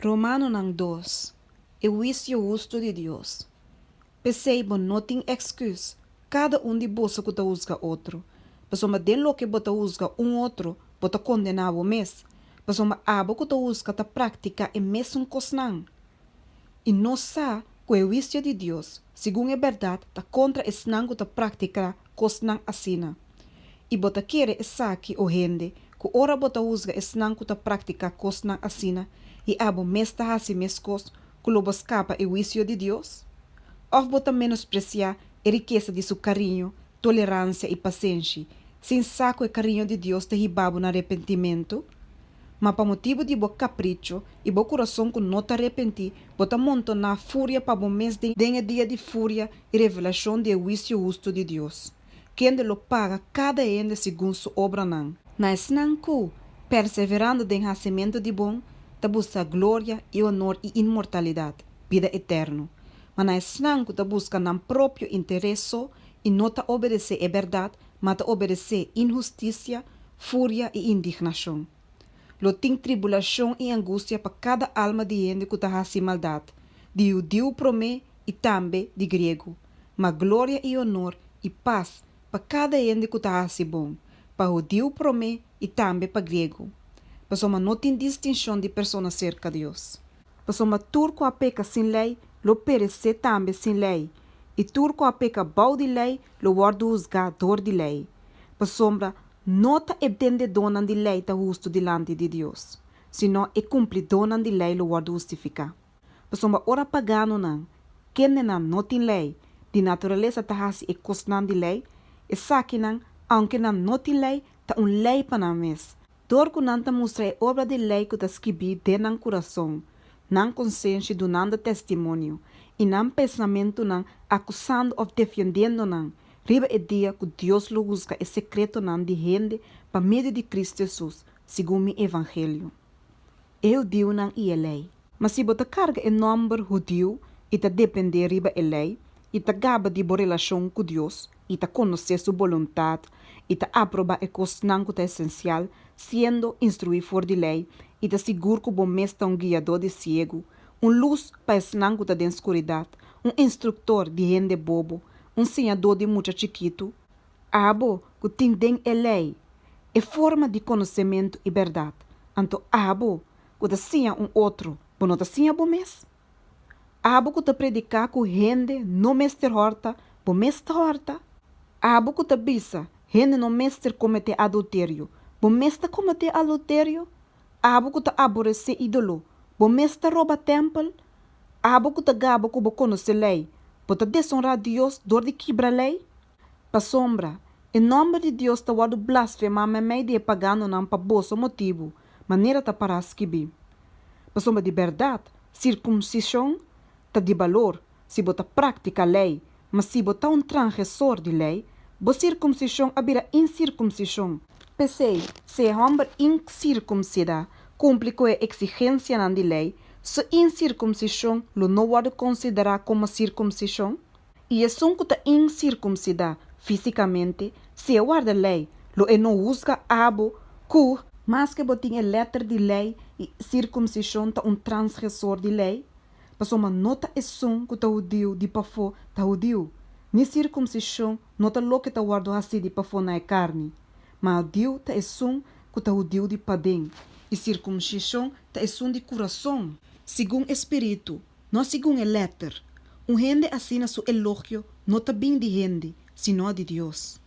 Romanonan 2. O juízo justo de Deus. Percebo, não tem excuse. Cada de bolsa que usa outro. Pessoa de lo que bota usa outro, bota condenar o mês. Pessoa abo que usa ta prática e mesmo cosnan. E não sabe que o juízo de Deus, segundo a verdade, ta contra o snan que prática cosnan assina. E bota querer essa que o rende, que ora bota usa snan que prática cosnan assina, e abo mesta hasi mescos, que lobo escapa o juízo de Deus? Ou bota menospreciar a riqueza de seu carinho, tolerância e paciência, sem saco o carinho de Deus te ribabo no arrependimento? Mas para motivo de bo capricho e bo coração que não te arrependi, bota monta na fúria para o mês de dia de fúria e revelação de juízo justo de Deus. Quem lo paga cada ende segundo sua obra não. Na esnanku, perseverando em nascimento de bom, te busca glória e honor e imortalidade, vida eterna. Mas na esnanku te busca nam próprio interesse e não te obedece a verdade, mas te obedece injustiça, fúria e indignação. Lo tem tribulação e angústia para cada alma de gente que está a maldade, de judeu promê e também de grego. Mas glória e honor e paz para cada gente que está a bom, para judeu promê e também para grego. Pessoa não tem distinção de pessoas cerca de Deus. Pessoa turco a peca sem lei, lo perece também sem lei. E turco a peca bau de lei, lo guarda usgador de lei. Pessoa nota e dende donan de lei ta justo delante de Deus, senão e cumpre donan de lei lo guarda justificar. Pessoa ora pagano não, quem não tem lei, de natureza ta hasi e cosnan de lei, e saque não, aunque não tem lei, ta lei para não mes. Dorco não ta mostra a obra de lei que ta escrevi de nan coração, nan consciência do nan de testemunho, e nan pensamento não acusando ou defendendo não. Riba é dia que Deus lo busca é secreto não de gente para meio de Cristo Jesus, segundo o Evangelho. Eu digo não e a lei. Mas se você carga em número judeu e te depender riba a lei, e te gaba de boa relação com Deus, e te conhecer sua vontade, e te aprovar a coisa não que é essencial, sendo instruído fora de lei, e te seguro que o bom mestre é guiador de cego, luz para esse não que da escuridade, instrutor de gente bobo, senhador de muito chiquito, abo que tem a lei, é forma de conhecimento e verdade. Então, abo que te sinha outro, mas não te sinha bom mês. Abo que te predicar com gente não mestre horta, bom mestre horta. Abo que te bisa, gente não mestre cometer adultério, bom mestre cometer adultério. Abo que te aborrecer ídolo, bom mestre rouba templo. Abo que te gabo que bo conhecer lei, pode desonrar Deus dor de quebrar a lei? Para sombra, em nome de Deus te guardo blasfemar me meio de pagano não para bolso motivo, maneira te para escrever. Para sombra de verdade, circuncisão te de valor, se bota prática a lei, mas se bota transgressor de lei, bo circuncisão abira incircuncisão. Pensei, se a homem incircuncida cumpre com a exigência não de lei, se incircuncisão lo não pode considerar como circuncisão, e é só que está incircuncida fisicamente, se a guarda lei, lo é não usa abo, que, mas que botinha a letra de lei e circuncisão está transgressor de lei, mas uma nota é só que está judeu de pafo, está judeu, ni circuncisão nota lo que está guarda assim de pafo na carne, mas judeu está é só que está judeu de padem, e circuncisão está é só de coração. Segundo espírito, não segundo a letra. Gente assina seu elogio, não está bem de gente, senão de Deus.